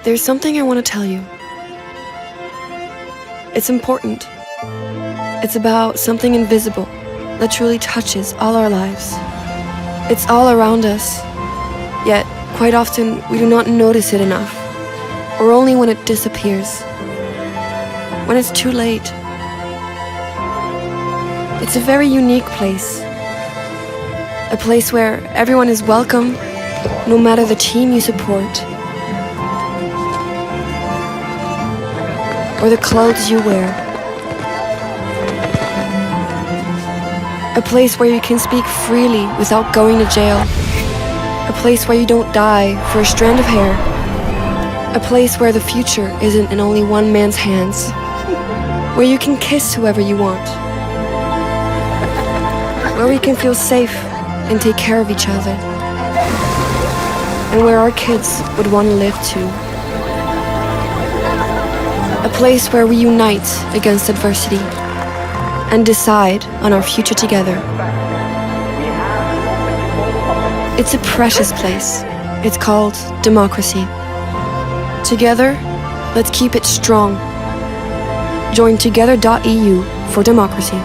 There's something I want to tell you. It's important. It's about something invisible that truly touches all our lives. It's all around us, yet quite often we do not notice it enough, or only when it disappears, when it's too late. It's a very unique place, a place where everyone is welcome, no matter the team you support, or the clothes you wear. A place where you can speak freely without going to jail. A place where you don't die for a strand of hair. A place where the future isn't in only one man's hands. Where you can kiss whoever you want. Where we can feel safe and take care of each other. And where our kids would want to live too. A place where we unite against adversity and decide on our future together. It's a precious place. It's called democracy. Together, let's keep it strong. Join Together.eu for democracy.